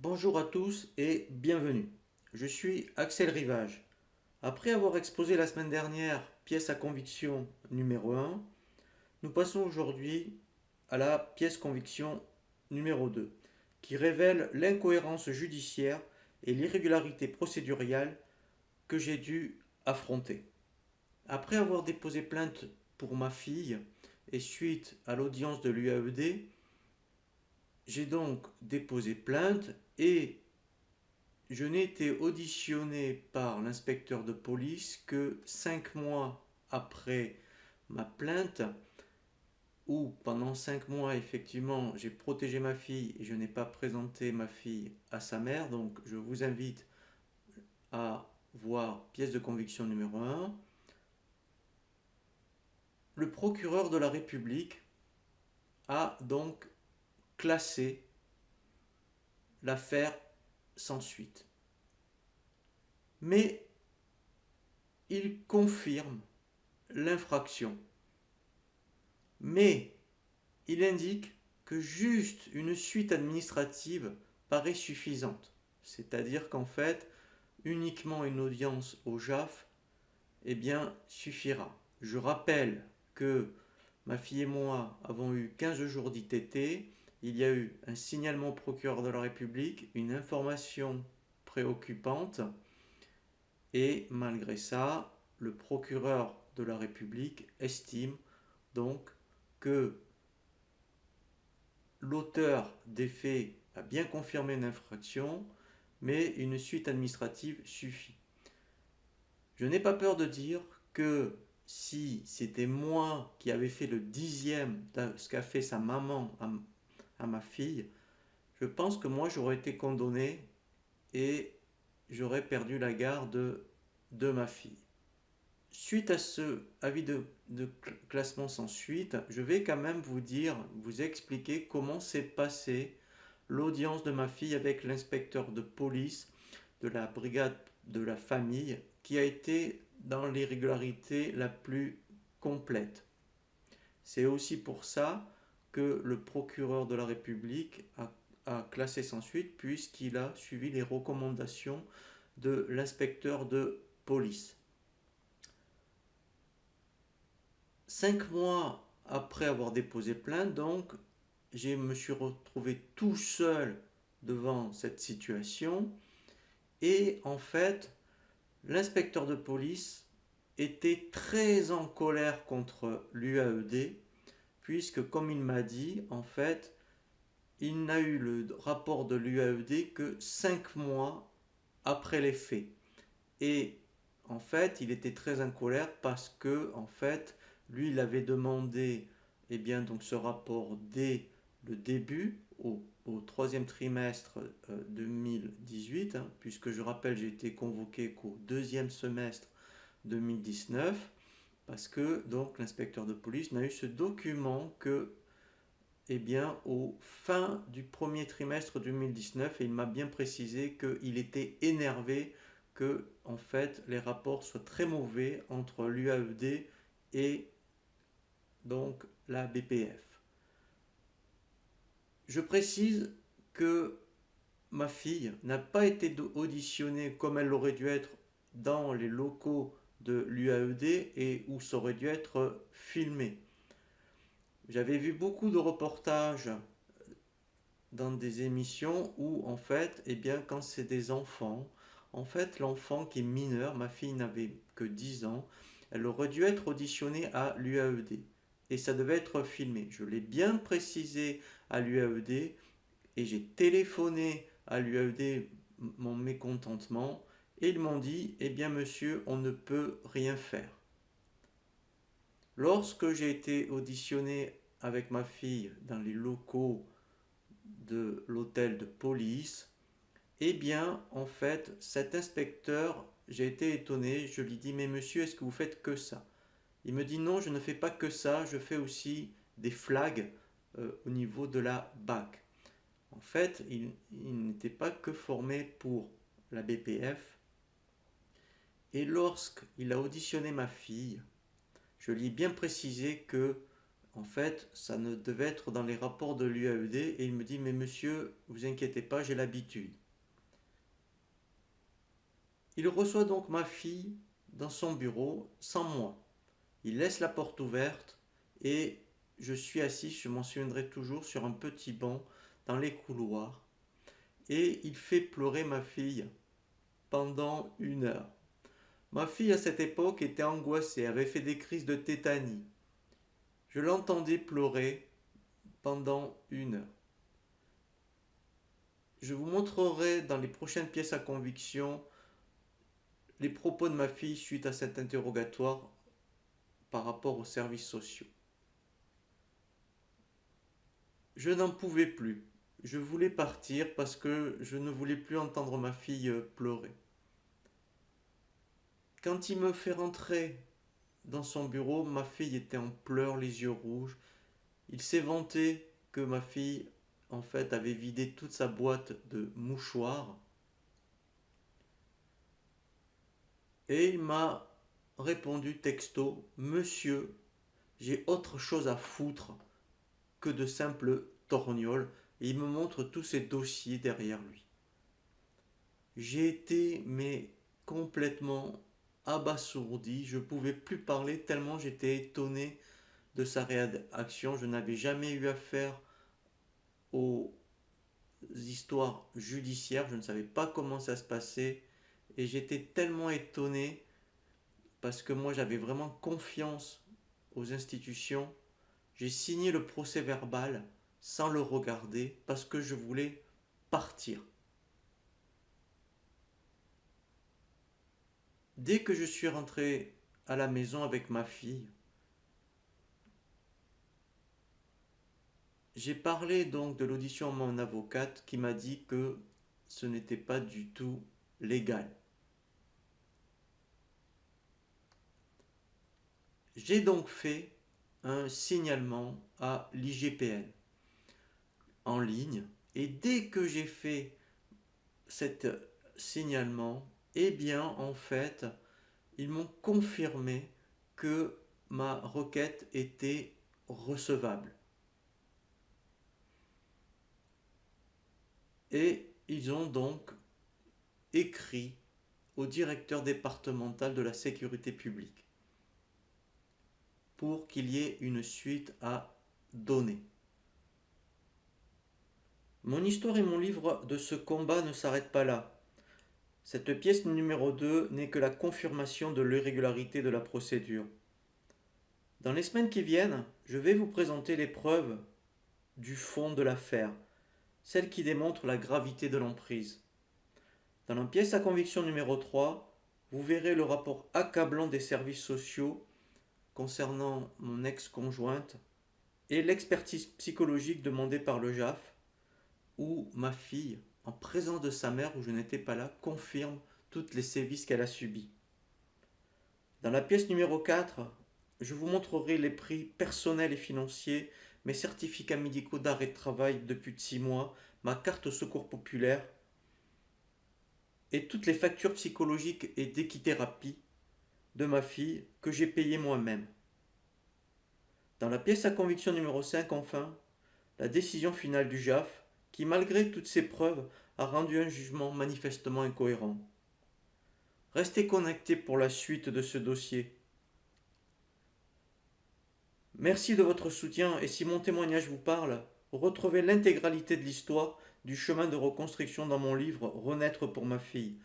Bonjour à tous et bienvenue. Je suis Axel Rivage. Après avoir exposé la semaine dernière pièce à conviction numéro 1, nous passons aujourd'hui à la pièce conviction numéro 2, qui révèle l'incohérence judiciaire et l'irrégularité procéduriale que j'ai dû affronter. Après avoir déposé plainte pour ma fille et suite à l'audience de l'UAED, j'ai donc déposé plainte et je n'ai été auditionné par l'inspecteur de police que 5 mois après ma plainte, où pendant 5 mois, effectivement, j'ai protégé ma fille et je n'ai pas présenté ma fille à sa mère. Donc, je vous invite à voir pièce de conviction numéro 1. Le procureur de la République a donc classé l'affaire sans suite. Mais il confirme l'infraction. Mais il indique que juste une suite administrative paraît suffisante. C'est-à-dire qu'en fait, uniquement une audience au JAF suffira. Je rappelle que ma fille et moi avons eu 15 jours d'ITT. Il y a eu un signalement au procureur de la République, une information préoccupante, et malgré ça, le procureur de la République estime donc que l'auteur des faits a bien confirmé une infraction, mais une suite administrative suffit. Je n'ai pas peur de dire que si c'était moi qui avais fait le dixième de ce qu'a fait sa maman à ma fille, je pense que moi j'aurais été condamné et j'aurais perdu la garde de ma fille. Suite à ce avis de classement sans suite, je vais quand même vous expliquer comment s'est passée l'audience de ma fille avec l'inspecteur de police de la brigade de la famille qui a été dans l'irrégularité la plus complète. C'est aussi pour ça que le procureur de la République a classé sans suite puisqu'il a suivi les recommandations de l'inspecteur de police. 5 mois après avoir déposé plainte, donc, je me suis retrouvé tout seul devant cette situation. Et en fait, l'inspecteur de police était très en colère contre l'UAED, puisque, comme il m'a dit, en fait, il n'a eu le rapport de l'UAED que 5 mois après les faits. Et en fait, il était très en colère parce que, en fait, lui, il avait demandé donc ce rapport dès le début, au troisième trimestre 2018, puisque je rappelle, j'ai été convoqué qu'au deuxième semestre 2019, parce que donc l'inspecteur de police n'a eu ce document que au fin du premier trimestre 2019, et il m'a bien précisé qu'il était énervé que en fait les rapports soient très mauvais entre l'UAED et donc la BPF. Je précise que ma fille n'a pas été auditionnée comme elle aurait dû être dans les locaux de l'UAED et où ça aurait dû être filmé. J'avais vu beaucoup de reportages dans des émissions où en fait, quand c'est des enfants, en fait l'enfant qui est mineur, ma fille n'avait que 10 ans, elle aurait dû être auditionnée à l'UAED et ça devait être filmé. Je l'ai bien précisé à l'UAED et j'ai téléphoné à l'UAED mon mécontentement et ils m'ont dit monsieur, on ne peut rien faire. Lorsque j'ai été auditionné avec ma fille dans les locaux de l'hôtel de police, en fait, cet inspecteur, j'ai été étonné, je lui dis, mais monsieur, est-ce que vous faites que ça? Il me dit, non, je ne fais pas que ça, je fais aussi des flags au niveau de la BAC. En fait, il n'était pas que formé pour la BPF. Et lorsqu'il a auditionné ma fille, je lui ai bien précisé que En fait, ça ne devait être dans les rapports de l'UAED et il me dit, mais monsieur, vous inquiétez pas, j'ai l'habitude. Il reçoit donc ma fille dans son bureau sans moi. Il laisse la porte ouverte et je suis assis, je m'en souviendrai toujours, sur un petit banc dans les couloirs. Et il fait pleurer ma fille pendant 1 heure. Ma fille à cette époque était angoissée, avait fait des crises de tétanie. Je l'entendais pleurer pendant 1 heure. Je vous montrerai dans les prochaines pièces à conviction les propos de ma fille suite à cet interrogatoire par rapport aux services sociaux. Je n'en pouvais plus. Je voulais partir parce que je ne voulais plus entendre ma fille pleurer. Quand il me fait rentrer dans son bureau, ma fille était en pleurs, les yeux rouges. Il s'est vanté que ma fille, en fait, avait vidé toute sa boîte de mouchoirs. Et il m'a répondu texto, monsieur, j'ai autre chose à foutre que de simples torgnoles. Et il me montre tous ses dossiers derrière lui. J'ai été mais complètement abasourdi, je ne pouvais plus parler tellement j'étais étonné de sa réaction. Je n'avais jamais eu affaire aux histoires judiciaires, je ne savais pas comment ça se passait et j'étais tellement étonné parce que moi j'avais vraiment confiance aux institutions. J'ai signé le procès verbal sans le regarder parce que je voulais partir. Dès que je suis rentré à la maison avec ma fille, j'ai parlé donc de l'audition à mon avocate qui m'a dit que ce n'était pas du tout légal. J'ai donc fait un signalement à l'IGPN en ligne et dès que j'ai fait cet signalement, eh bien en fait, ils m'ont confirmé que ma requête était recevable. Et ils ont donc écrit au directeur départemental de la sécurité publique pour qu'il y ait une suite à donner. Mon histoire et mon livre de ce combat ne s'arrêtent pas là. Cette pièce numéro 2 n'est que la confirmation de l'irrégularité de la procédure. Dans les semaines qui viennent, je vais vous présenter les preuves du fond de l'affaire, celles qui démontrent la gravité de l'emprise. Dans la pièce à conviction numéro 3, vous verrez le rapport accablant des services sociaux concernant mon ex-conjointe et l'expertise psychologique demandée par le JAF, où ma fille, en présence de sa mère où je n'étais pas là, confirme toutes les sévices qu'elle a subis. Dans la pièce numéro 4, je vous montrerai les prix personnels et financiers, mes certificats médicaux d'arrêt de travail de plus de 6 mois, ma carte au secours populaire et toutes les factures psychologiques et d'équithérapie de ma fille que j'ai payées moi-même. Dans la pièce à conviction numéro 5, enfin, la décision finale du JAF, qui malgré toutes ces preuves a rendu un jugement manifestement incohérent. Restez connectés pour la suite de ce dossier. Merci de votre soutien et si mon témoignage vous parle, retrouvez l'intégralité de l'histoire du chemin de reconstruction dans mon livre Renaître pour ma fille.